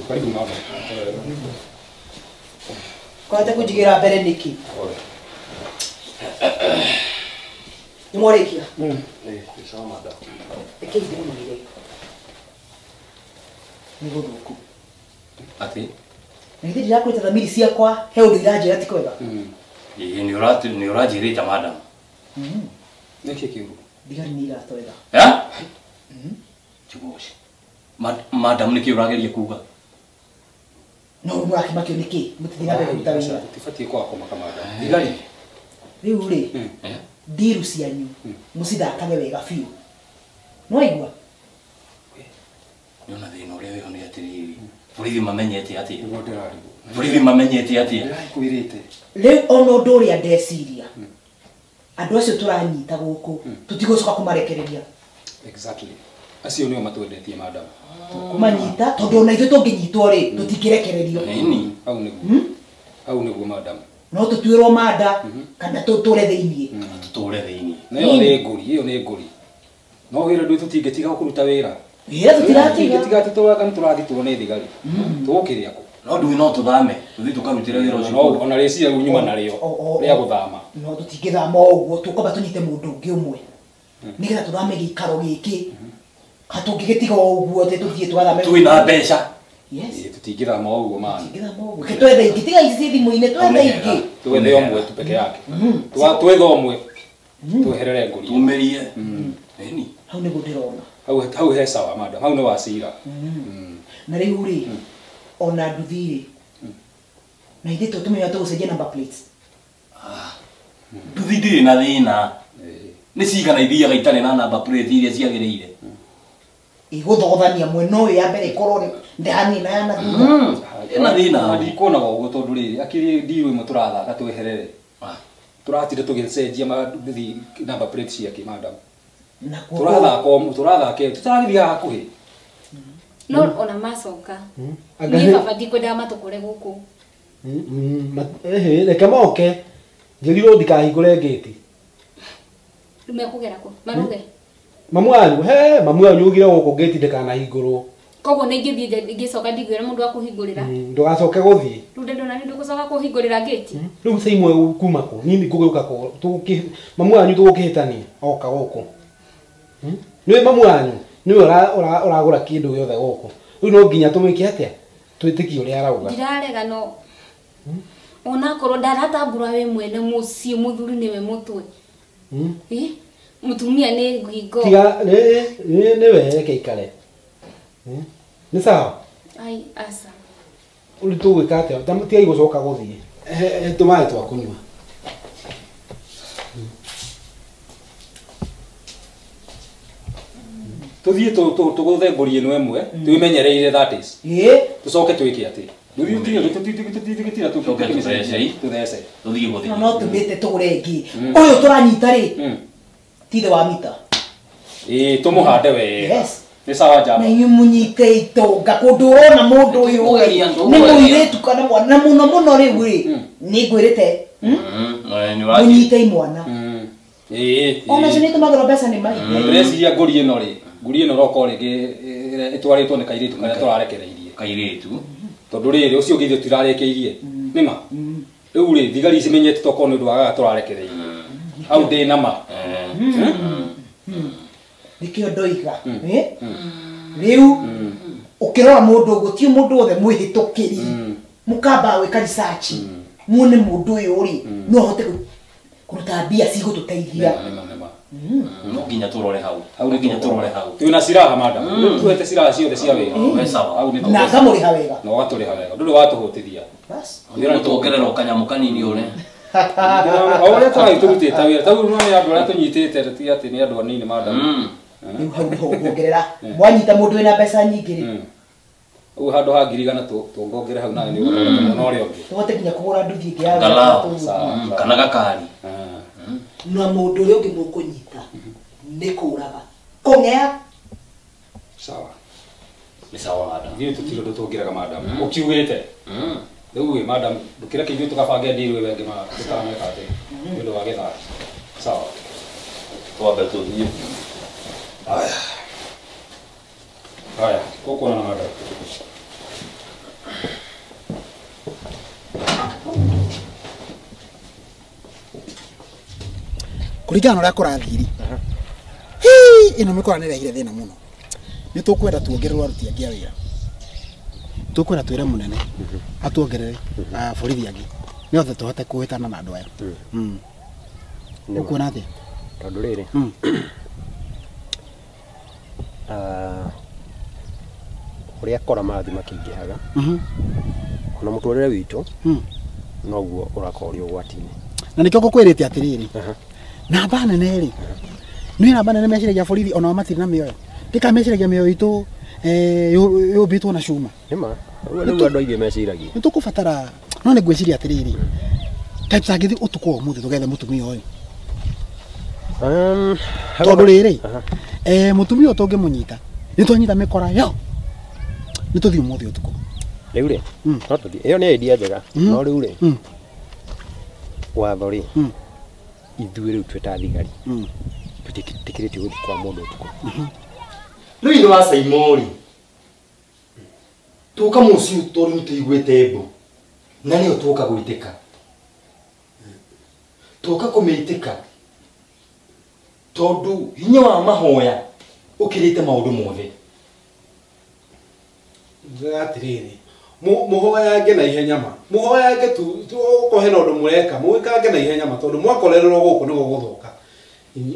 Karibu mama. Kwate kũnjigĩra mbere nĩkĩ? Nĩ mwarĩkia? Nĩ sawa madam. Rekei ndĩmũire. Nĩ gũthũku. Atĩ? Na ithe ndirakwĩta thamiri ciakwa he ũndũ iranjĩra ti kwega. Nĩ ũranjĩrĩte madam. Nĩkĩ kĩũru? Thigari nĩ iratwetha. Njogũ ici. Madam nĩkĩ ũrageria kuga? No mũrakimakio nĩkĩ? Mũtithiĩ na mbere kũruta wĩra. Tibatiĩ kwaga kũmaka madam. Thigari. Rĩu rĩ, ndiru cianyu mũcithakage wega biũ. Nĩwaigua? Nĩona thĩna ũrĩa wĩho nĩ atĩrĩrĩ. Borithi mamenyete atĩa? Borithi mamenyete atĩa? Kwĩrĩte. Rĩu ona ũndũ ũrĩa ndeciria. Andũ acio tũranyita gũkũ, tũtigũcoka kũmarekereria. Exactly. Acio nĩo matwendetie madam. Kũmanyita tondũ ona ithuĩ tũngĩnyitwo rĩ, tũtingĩrekererio. Hau nĩguo madam. No tũtuĩrwo manda kana tũtũre thĩiniĩ. Tũtũre thĩiniĩ. Na ĩyo nĩ ngũri. No wĩra ndũĩ tũtingĩtiga kũruta wĩra. Wĩra tũtiratiga. Tũtingĩtiga atĩ tũraga nĩ tũrathitwo nĩ thigari. Tũgũkĩrĩa kũ? No ndũĩ no tũthame. Tũthiĩ tũkarutĩre wĩra ũcio. No ona rĩciria rĩu nyuma narĩo. Rĩa gũthama. No tũtingĩthama ũguo, tũkwamba tũnyite mũndũ ũngĩ ũmwe. Nĩgetha tũthame gĩikaro gĩkĩ. Hatũngĩgĩtiga ũguo atĩ tũthiĩ twathame. Twĩna mbeca. Tũtingĩthama ũguo mani. Tũtingĩthama ũguo. Ke twethe ingĩ, tiga ici thimũ-inĩ, twethe ingĩ. Twethe ũmwe tu peke yake. Twethe ũmwe. Tweherere ngũri. Tumerie. Hau nĩguo ndĩrona. Hau he sawa madam. Hau nĩ wacira. Na rĩu rĩ, ona nduthi rĩ, na ithe tutumenya tugucenjia number plates nduthi ndirĩ na thĩna nĩ cigana ithiaga itarĩ na number plate iria ciagĩrĩire igũthogothania mwena ũyũ ya mbere ĩkorwo ndanina ya na thutha ĩna thĩna ndikuonaga ũguo tondũ rĩrĩ akĩrĩ ndiru ĩmwe tũrathaka tweherere turatire tũgĩcenjia nduthi number plate ciake madam turathaka tutaragiria hakuhĩ no ona macoka ni baba ndikwenda matukũre gũkũ reke moke njĩrirwo ndikahingũre ngĩti mekũgera kũ maruge mamu wanyu ugire gũkũ ngĩti ndikanahingũrwo koguo nĩ ingĩthiĩ ngĩcoka ndigwĩre mũndũ wa kũhingũrĩra ndũgacoke gũthiĩ rĩu ndona nĩ ndũgũcoka kũhingũrĩra ngĩti rĩu ca imwe kuma kũ nini ngũgĩũka kũ mamu wanyu tũgũkĩhĩtania oka gũkũ nĩwe mamu wanyu nĩwe ũragũra kĩndũ gĩothe gũkũ rĩu no nginya tũmwĩke atĩa twĩtĩkie ũrĩa arauga ndirarega no onakorwo ndaratambũra we mwene mũciĩ mũthuri nĩwe mũtwe mũtumia nĩ ngingo tiga nĩwe reke ikare nĩ sawa ai asa ũrĩ tũgwĩka atĩa tamũtigai gũcoka gũthiĩ tũmaĩ twa kũnyua tuthiĩ tũgũthembũrie ĩno ĩmwe twĩmenyereire that is tũcoke twĩke atĩ tuthece no tumĩte tũgũre ĩngĩ ũyũ tũranyita rĩ tithe wa mita tũmũhande wega nĩ sawa njamba na inyuĩ mũnyite itonga kũndũ ũrona mũndũ ũyũ nĩ mũirĩtu kana mwana na mũno mũno rĩu rĩ nĩ ngwĩrĩte mũnyite imwana ona cio nĩ tũmagĩrwo mbeca nĩ mahiũ ndĩreciria ngũri ĩno rokorwo rĩngĩ ĩtwarĩtwo nĩ kairĩtu karĩa tũrarekereirie kairĩtu tondũ rĩrĩ ũcio ũngĩ ithuĩ tũrarekeirie nĩma rĩu rĩ thigari cimenyete tokorwo nĩ ũndũ wagaga tũrarekereirie hau ndĩ nama nĩkĩo ndoiga rĩu ũkĩrora mũndũ gũtirĩ mũndũ wothe mwĩhĩtũkĩri mũkamba gwĩka research muone mũndũ ũyũ rĩ no ahote kũruta mbia cigũtũteithia no nginya tũrore hau nginya tũrore hau twĩna ciraha madam tuhete ciraha ciothe cia wĩra na ngamũrĩha wega na ũgatũrĩha wega ndũrĩ watũhũtithia wĩra nĩtwongerera ũkanyamũ kanini ũrĩa ũrĩa tũragĩtũrutĩte wĩra tau no nĩ andũ arĩa tũnyitĩte ti atĩ nĩ andũ anini madam rĩu hau nĩho nguongerera mwanyita mũndũ wĩna mbeca nyingĩ rĩ ũguo handũ ha ngiri igana tũngongere hau nawe nĩ ũgũthondeka mwena ũrĩa ũngĩ tũhote nginya kũgũra nduthi ĩngĩ ya kana gakari na mũndũ ũrĩa ũngĩ mũkũnyita nĩ kũũraga kũng'ea sawa nĩ sawa madam ithuĩ tũtirĩ ũndũ tũngĩraga madam ũkiugĩte rĩu ĩ madam ndũkĩreke ithuĩ tũgabange ndirũ ĩyo ĩngĩ tũtarameka atĩ nĩ ũndũ wa gĩthaka sawa twambe tũthiĩ haya ũkuona na madam kuringana na ũrĩa kũrathiri ĩno mĩkora nĩ ĩrehire thĩna mũno nĩ tũkwenda tuongererwo aruti angĩ a wĩra tũkwenda twĩre mũnene atuongerere borithi angĩ nĩothe tũhote kũhĩtana na andũ aya ũkuona atĩa tondũ rĩrĩ ũrĩa kora mathi makĩingĩhaga ona mũtũrĩre witũ noguo ũrakorwo ũrĩ ũgwati-inĩ na nĩkĩo ngũkwĩrĩte atĩrĩrĩ namba nene rĩ nĩ namba nene meciragia borithi onao matirĩ na mĩoyo ndikameciragia mĩoyo itũ yũmbĩtwo na cuma nĩma rĩu andũ aingĩ meciragia nĩ tũkũbatara no nĩ ngwĩciria atĩrĩrĩ kaĩ tũtangĩthiĩ ũtukũ wa ũmũthĩ tũgethe mũtumia ũyũ tondũ rĩrĩ mũtumia ũyũ tũngĩmũnyita nĩ twanyita mĩkora yo nĩ tũthiĩ ũmũthĩ ũtukũ rĩu rĩ no tũthiĩ ĩyo nĩ idea njega no rĩu rĩ watho rĩ ithuĩ rĩu twĩ ta thigari tũtikĩrĩtio gũthiĩ kwa mũndũ ũtukũ rĩu ino wa Saimori tũka mũciĩ tondũ nĩtũiguĩte mbu na nĩyo tũka gwĩtĩka tũka kũmĩtĩka tondũ hinya wa mahoya ũkĩrĩte maũndũ mothe atĩrĩrĩ mũhoyange na ihenya ma mũhoyange tu ũkohe na ũndũ mũreka mũgĩkange na ihenya ma tondũ mwakorererwo gũkũ nĩgo gũthũka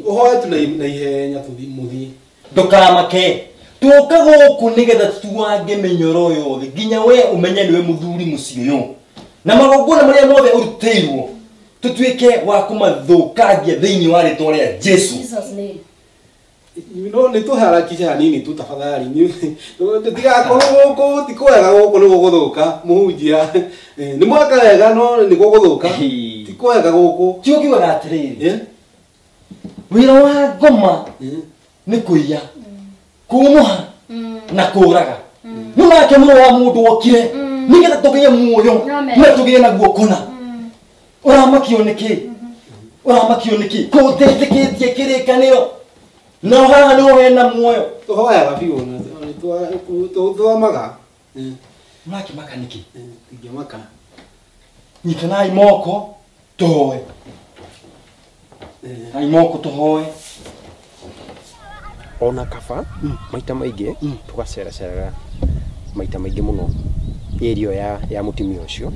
ũhoye tu na ihenya mũthiĩ ndũkamake tũka gũkũ nĩgetha tuange mĩnyoro yothe nginya we ũmenye nĩwe mũthuri mũciĩ ũyũ na magongona maria mothe uruteirwo tutuike wa kumathukangia thiini wa ritwa ria Jesu. Jesus name. Ni tuharakisha hanini tu tafadhali. Tutigakorwo guku tikwega guku ni guguthuka muhunjia. Ni mwaka wega no ni guguthuka. Tikwega guku. Tio kiuga atiriri. Wira wa ngoma ni kuiya. Kumuha na kuraga. Nunake muno wa mundu okire. Nigetha tugiye muoyo. Na tugiye na guokona. Uramakio niki? Uramakio niki? Ko teteketie kirikaniro. No haha ni wena muoyo. Tuhoya biu na tuamaga. Maki makaniki. Tingimaka. Nyitanai moko tuhoe. Ai moko tuhoe. Ona kaba maita maingi tugacera cera maita maingi muno area ya mutimia ucio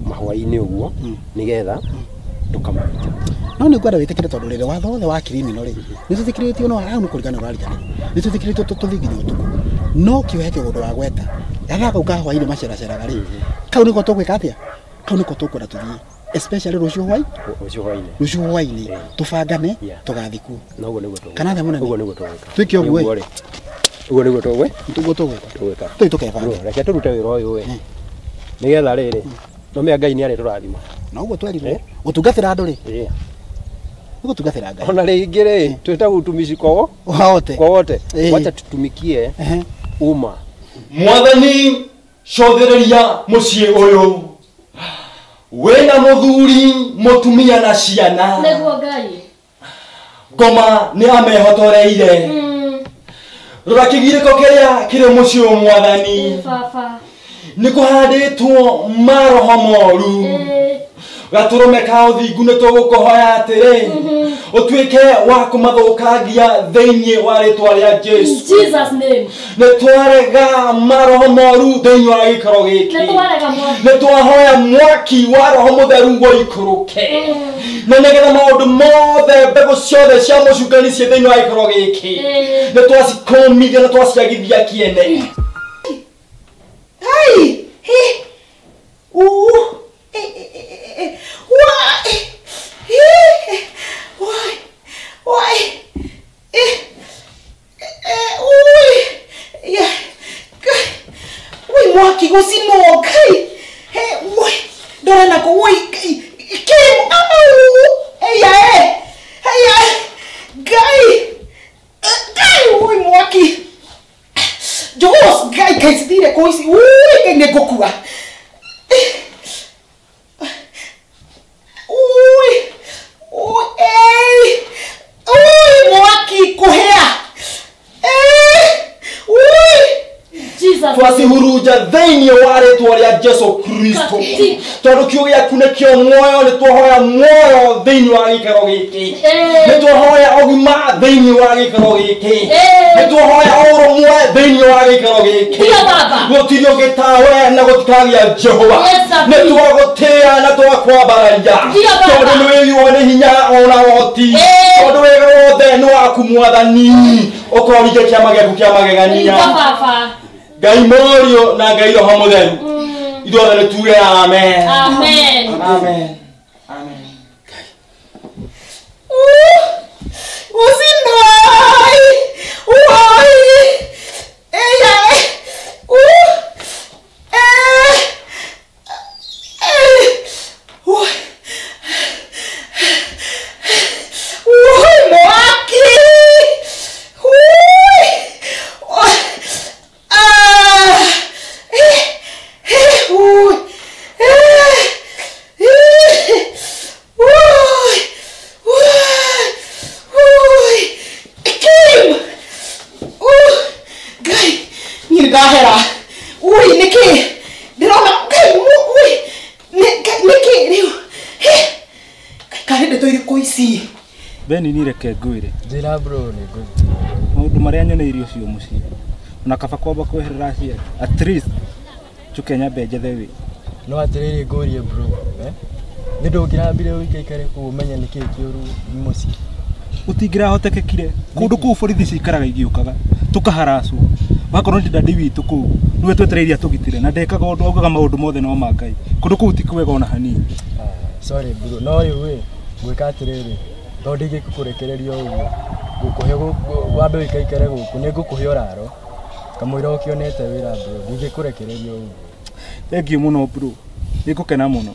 mahwa-ini uguo nigetha tukamanyita. No ni ngwenda witikire tondu rire watho wothe wa criminal ri ni tuthikiritie no hau ni kurigana rarigana ni tuthikiritie tuthigithio utuku no kiohe kigundu wa gweta yatha kau kahwa-ini macera ceraga ri kau niko tugwika atia kau niko tukwenda tuthie especially rucio hwai-ini tubangane tugathiku na uguo niguo tugu kana the munene uguo niguo tuguika twiki oguo uguo niguo tugu tugwika tui tukebanga reke turute wira uyu we nigetha riri no me Ngai ni ari turathima na uguo twerirwo gutungatira andu ri gutungatira Ngai ona ringi ri twita utumishi kwao wote wacha tutumikie uma Mwathani cothereria mucii uyu wena muthuri mutumia na ciana Neguo Ngai. Ngoma ni amehotoreire rora kigiriko kiria kiri mucii Mwathani Baba. ni kuhanditwo maroho moru gaturume ka uthingu ni tugukuhoya atiri utuike wa kumathukangia thiini wa ritwa ria Jesu. Jesus name. Ni twarega maroho moru thiini wa gikaro giki. Ni twahoya mwaki wa roho mutheru wo ikuruke na nigetha maundu mothe mbegu ciothe cia mucungani cia thiini wa gikaro giki ni twacikumithia na twaciagithia kiene. Hey! Hey! Ooh! Why? Why? Why? Yeah. Why mwaki gusino kai? Hey, why? Dora na ko why kai? Kim Hey yeah. Hey yeah. Guy. Guy why mwaki? Jos guy kai sidire ko isi. Ui ne gokua. Twasihuruja thiini wa ritwa ria Jesu Kristo tondu kiugo giaku nikio muoyo ni twahoya muoyo thiini wa gikaro giki ni twahoya ogima thiini wa gikaro giki ni twahoya urumwe thiini wa gikaro giki gutiri ungi tawe na gutikagia Jehova ni twagutia na twakwambararia tondu ni wiyuo ni hinya ona woti tondu wega wothe ni waku Mwathani ukorige kiama giaku kia magegania Ngai morio na Ngai roho mutheru ithuothe ni tuge amen Amen. Amen. Amen. Usinoi. Why? Beni ni reke ngwire njira bro ni ngwire maundu maria nyoneire ucio mucii ona kaba kwamba kweherera aciari at least tukenya benjethe wi no atiriri ngurie bro ni ndungirambire uikaikare ku umenya niki kiuru mucii utingirahotekekire kundu kuu borithi cikaraga igiukaga tukaharacwo wakorwo ndi dadi witũ kũu niwe twetereirie atũgitĩre na ndekaga ũndũ augaga maũndũ mothe no ma Ngai kũndũ kũu ti kwega ona hanini. Sorry bro, no rĩu gwĩka atĩrĩrĩ tondũ ndingĩkũrekereria ũguo ngũkũhe wambe wĩkaikare gũkũ nĩ ngũkũhe ũraro kamũira ũkĩonete wĩra bro ndingĩkũrekereria ũguo. Thank you mũno bro, nĩngũkena mũno.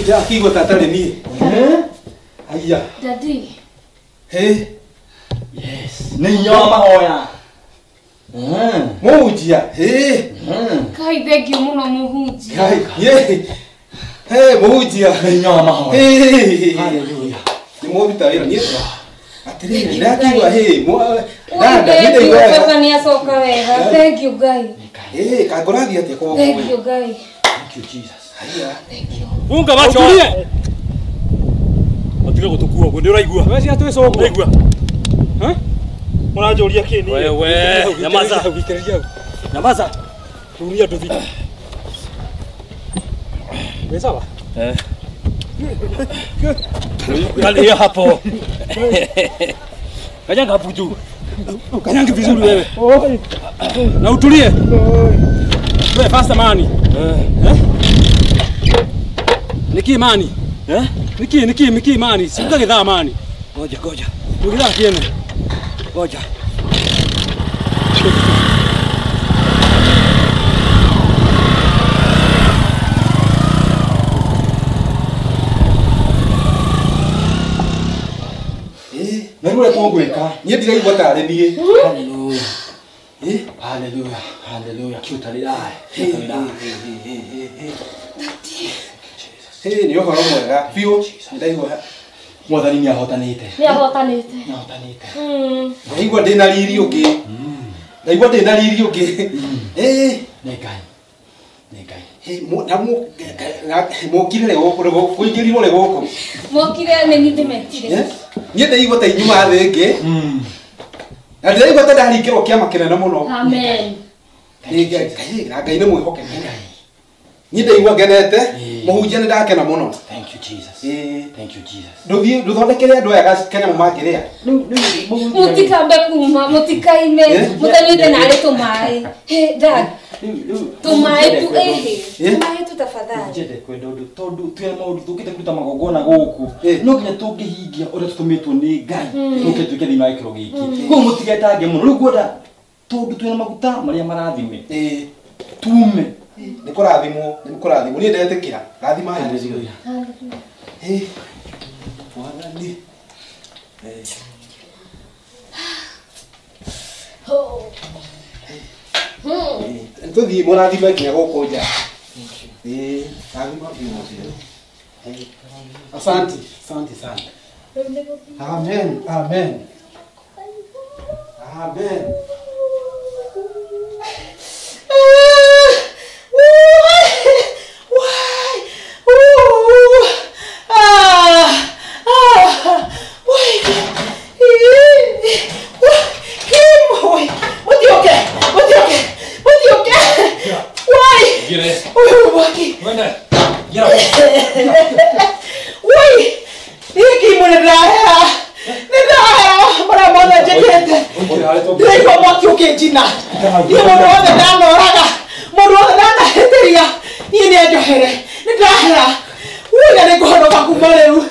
Ja kigo tatare ni. Aya. Daddy. Hey. Yes. Ni nyoma hoya. Mujia. Hey. Kai thank you muno muhunjia. Kai. Ye. Hey, mujia. Ni nyoma hoya. Hey. Hallelujah. Ni mobita ira ni. Atiri ndakigwa hey. Dada ni ndio sasa ni asoka wega. Thank you guys. Eh, kagorathi atia kwa. Thank you guys. Thank you Jesus. Aya. Thank you. Unga bacho. Matiga gutukua ngo ndiraigua. Wewe si atwe soko. Ndaigua. Ha? Mũranjũria kĩni. Wewe, nyamaza. Nyamaza. Tulia tu vita. Wewe sawa? Kalia hapo. Kanyanga hapo juu. Kanyanga vizuri wewe. Na utulie. Wewe fasta mani. Niki imani. Niki imani. Sikuka githaa mani. Ngoja. Ngithaa kiene. Ngoja. Na rũre tũngwĩka niĩ ndiraigua tarĩ niĩ. Hallelujah. Hallelujah. Hallelujah. Kiutalilai. Nĩ ũhoro mwega biũ ndaigua mwathani nĩ ahotanĩte. Nĩ ahotanĩte. Ndaigua ndĩna riri ũngĩ. Ndaigua ndĩna riri ũngĩ. Nĩ Ngai. Na mũkire rĩ gũkũ kũingĩrirwo rĩ gũkũ. Mokire nĩ nĩ ndĩmetire. Niĩ ndaigua ta inyuma thĩ ĩngĩ. Na ndaigua ta ndaringĩrwo kĩama kĩnene mũno. Amen. Ngai nĩ mwĩhoke. Niĩ ndaigua ngenete mũhunjia nĩ ndakena mũno. Thank you Jesus. Thank you Jesus. Ndũthondekere andũ aya Kenya mũmangĩrĩa. Mũtikambe kuma, mũtikaime, mũtanyuĩte narĩ tũmaĩ. Hey dad. Tũmaĩ tu tũmaĩ tu tafadhali. Njende kwenda ũndũ tondũ twĩna maũndũ tũkĩte kũruta magongona gũkũ. No nginya tũngĩhingia ũrĩa tũtũmĩtwo nĩ Ngai. Tũke twĩke thĩinĩ wa gĩkĩro gĩkĩ. Koguo mũtigetange mũno. Rĩu ngwenda tondũ twĩna maguta marĩa marathime. Tume. Nĩ kũrathimwo niĩ ndetĩkĩra rathima Hallelujah. Mwathani. Tũthiĩ mũrathime nginya gũkũ nja. Rathima biũ. Asante sana. Amen. Niĩ nĩ njohere. Nĩ ndahera. Ui nĩ ngũhonoka kuma rĩu.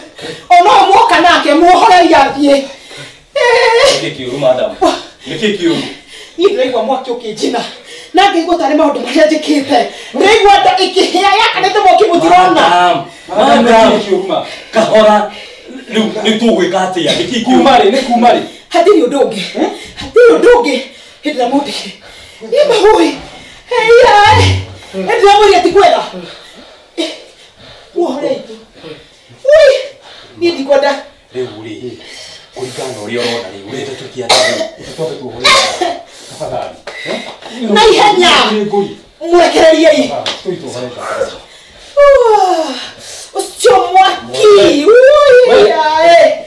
Ona mwoka nake muohoreria thiĩ. Nĩkĩ kĩũru madam? Nĩkĩ kĩũru? Niĩ ndĩraigua mwaki ũkĩnjina. Na ngaigua tarĩ maũndũ marĩa njĩkĩte. Ndĩraigua nda ĩkĩhĩa yakanĩte mwaki mũtirona. Madam kĩũru kahora. Rĩu tũgwĩka atĩa? Nĩkĩ kuma rĩ? Nĩ kuma rĩ? Hatirĩ ũndũ ũngĩ. Hatirĩ ũndũ ũngĩ. Hĩndĩ ĩrĩa mũndĩke. Nĩmahũĩ. Hei. Hĩndĩ ĩrĩa mũrĩa ti kwega. Muohore itu. Ui. Niĩ ndikwenda. Rĩu rĩ. Kũringana ũrĩa ũrona rĩ. Ũrenda tũkia atĩa? Tũtoke tuohore. Tafadhali. Na ihenya. Mũrekereriei. Tũitohore. Ucio mwaki. Ui.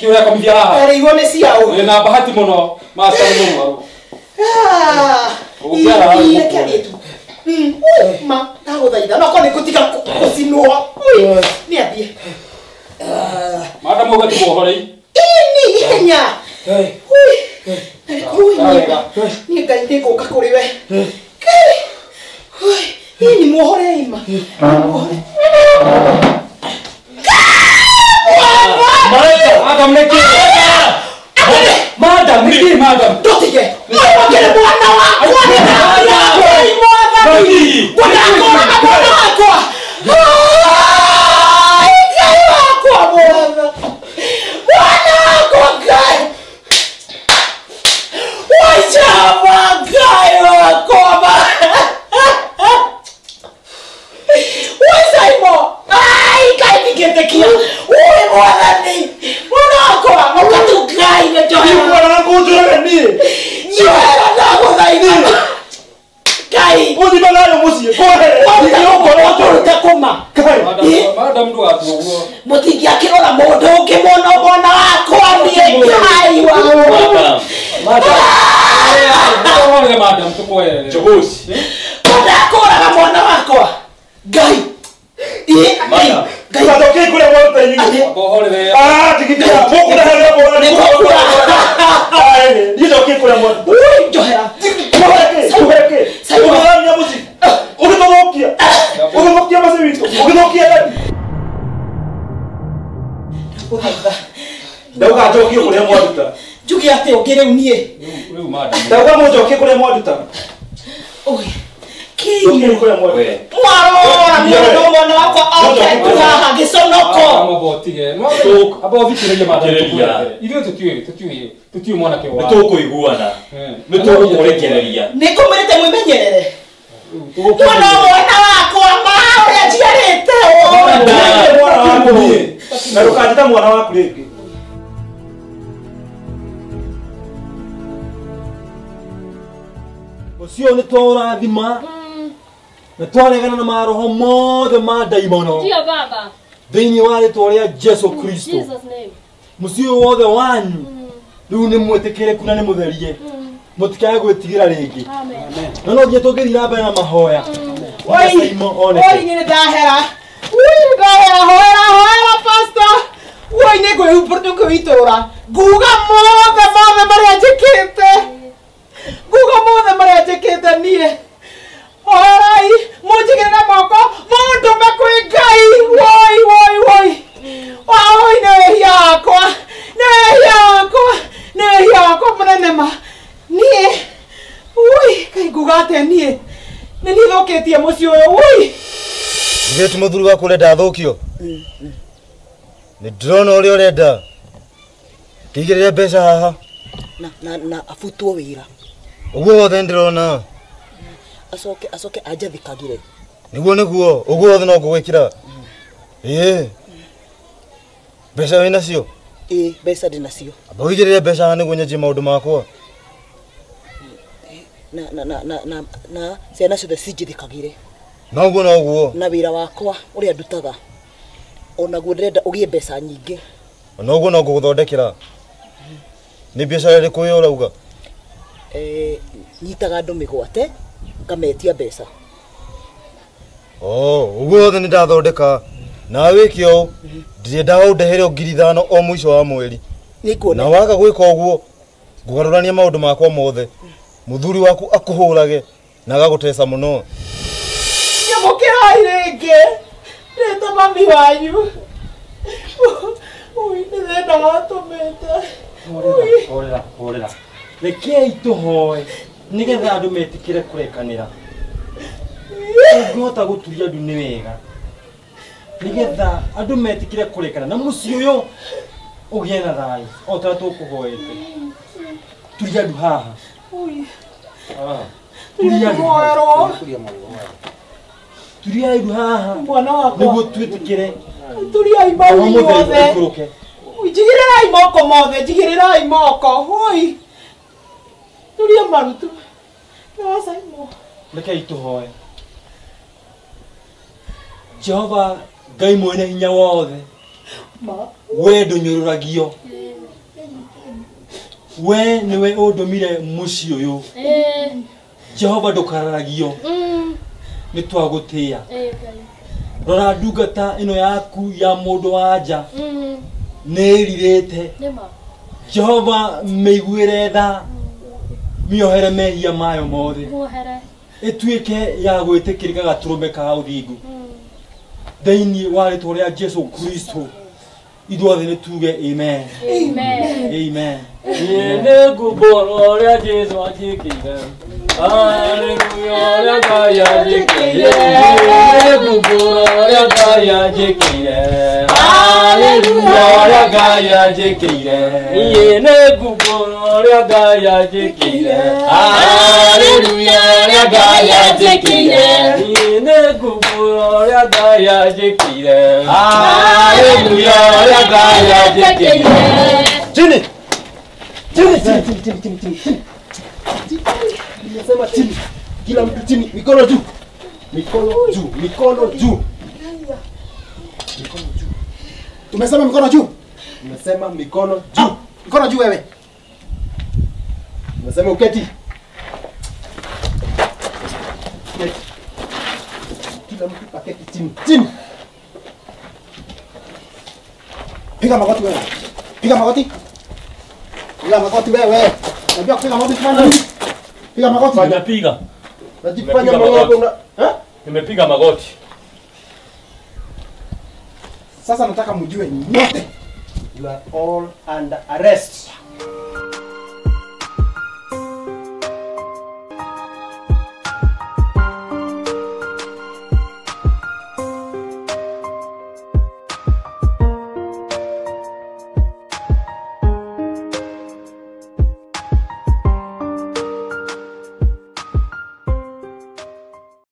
Kĩoya komithia haha. Karĩirwo nĩ ciao. Wĩ na bahati mũno. Master nĩ mũrwaru. Ma, ndagũthaitha no korwo nĩ ngũtiga gũcinwo. Nĩ athiĩ. Madam uga tumuohorei. Ini ihenya. Niĩ Ngai ndĩgũka kũrĩ we. Ini muohorei ma. Madam nĩkĩ? Madam nĩkĩ madam? Ndotige. Mwakĩre mwana wakwa. Ndakora mwana wakwa. Ngai wakwa mwana. Mwana wakwa Ngai. Wachama Ngai wakwa. Wasaimo. Ai Ngai nĩngĩtĩkia. Ui mwathani. Mwana wakwa mũkatu Ngai nĩnjohera. Mwana wakwa njohera niĩ. Njohera ndagũthaitha. Ngai. Ũthima nayo mũciĩ. Kũhere. Ũkorwo tũrute kuma. Madam ndũgatuoguo. Mũtingĩakĩrora mũndũ ũngĩ mũno mwana wakwa niĩ Ngai wakwa. Madam tũkũhere. Njogoci. Ndakũraga mwana wakwa. Ngai. Madam. Ngai watokee kule wote nyinyi. Bohorere. Tikitia. Mukuna hale bora. Nikokura. Nitokee kule mwana. Ui njohera. Kuheke. Sasa ni amuzi. Ukitokia. Ukitokia basi wito. Ukitokia nani? Ukatoka. Ndauga atokie kule mwaduta. Juki ate ogere unie. Rĩu madam. Ndauga mujokie kule mwaduta. Oi. Kinyi kule mwaduta. Mwaro mwana wako oke haha gĩconoko. Amabotige. No abothikĩrĩria madam. Ithuĩ tũtiũĩ mwanake wa. Nĩtũkũiguana. Nĩtũkũrekereria. Nĩngũmwĩrĩte mwĩmenyerere. Mwana wakwa ma ũrĩa njiarĩte. Mwana waku niĩ. Na ndũkanjĩta mwana waku rĩngĩ. Ũcio nĩ tũrathima. Na twaregana na maroho mothe ma ndaimono. Ndio baba. Thĩinĩ wa rĩtwa rĩa Jesu Kristo. Jesus name. Mũciĩ wothe wanyu. Rĩu nĩ mwĩtĩkĩrĩku na nĩ mũtherie. Mũtikae gwĩtigĩra rĩngĩ. Amen. Na no nginya tũngĩthiĩ na mbere na mahoya. Oi nĩ ndahera. Ui ndahera hoera pastor. Ui nĩ ngwĩitũra. Nguga mothe marĩa njĩkĩte. Nguga mothe marĩa njĩkĩte niĩ. Hoerai mũnjigĩre na moko mũndũme kwĩ Ngai. Woi. Oi nĩ wĩhia wakwa mũnene ma. Niĩ. Ui Ngai nguga atĩa niĩ. Nĩ niĩ thũkĩtie mũciĩ ũyũ. Ui. Ndĩrĩtu mũthuri waku ũrenda athũkio. Nĩ ndĩrona ũrĩa ũrenda. Kĩigĩrĩre mbeca haha. Na abutwo wĩra. Ũguo wothe ndĩrona. Acoke anjathikagire. Nĩguo ũguo wothe no ngũgwĩkĩra. Mbeca wĩ nacio? Mbeca ndĩ nacio. Amba ũigĩrĩre mbeca haha nĩguo nyanjie maũndũ makwa. Na ciana ciothe cinjithikagire. Noguo. Na wĩra wakwa ũrĩa ndutaga. Onaguo ndĩrenda ũgĩe mbeca nyingĩ. Noguo no ngũgũthondekera. Nĩ biacara ĩrĩkũ ĩyo ũrauga? Nyitaga andũ mĩgwate ngametia mbeca. Ũguo wothe nĩ ndathondeka. Na wĩke ũũ, ndirĩendaga ũndehere o 5,000 o mũico wa mweri. Na waga gwĩka ũguo, ngũgarũrania maũndũ makwa mothe. Mũthuri waku akũhũrage na agagũteca mũno. Mukira irenge. Neta mami wanyu. Ui, nenda watumete. Horera. Rekei tuhoe nigetha andu metikire kurekanira. Ngota guturia andu ni wega. Nigetha andu metikire kurekana na muci uyu ugie na thayu. O ta tukuhoete. Turia andu haha. Ui. Turia andu Mwero. Turia andu haha. Mwana wakwa. Niguo twetikire. Turia imau inyuothe. Jigirirai moko mothe, jigirirai moko. Oi. Turia marutu. Nosa imo. Rekei tuhoe. Jehova Ngai mwene hinya wothe. We ndunyururagio. We niwe undumire muci uyu. Jehova ndukararagio. Ni twagutia. Rora ndungata ino yaku ya mundu wanja. Niririte. Jehova meiguire tha. Miohere mehia mayo mothe. Ituike ya gwitikirika gaturume ka uthingu. Thĩinĩ wa rĩtwa rĩa Jesu Kristo ithuothe nĩ tuge amen. Amen. Nĩ ngũmbũra ũrĩa Jesu anjĩkĩire. Hallelujah, ũrĩa Ngai anjĩkĩire. Nĩ ngũmbũra ũrĩa Ngai anjĩkĩire. Hallelujah, ũrĩa Ngai anjĩkĩire. Nĩ ngũmbũra ũrĩa Ngai anjĩkĩire. Hallelujah, ũrĩa Ngai anjĩkĩire. Nĩ ngũmbũra ũrĩa Ngai anjĩkĩire. Hallelujah, ũrĩa Ngai anjĩkĩire. Chini. Nimesema chini. Kila mtu chini, mikono juu. Mikono juu. Tumesema mikono juu. Nimesema mikono juu. Mikono juu wewe. Nimesema uketi. Kila mtu paketi chini. Piga magoti wewe. Piga magoti wewe. Unajua kupiga magoti kufanya nini? Piga magoti. Piga. Unajifanya magoti una Nimepiga magoti. Sasa nataka mjue nyote. You are all under arrest.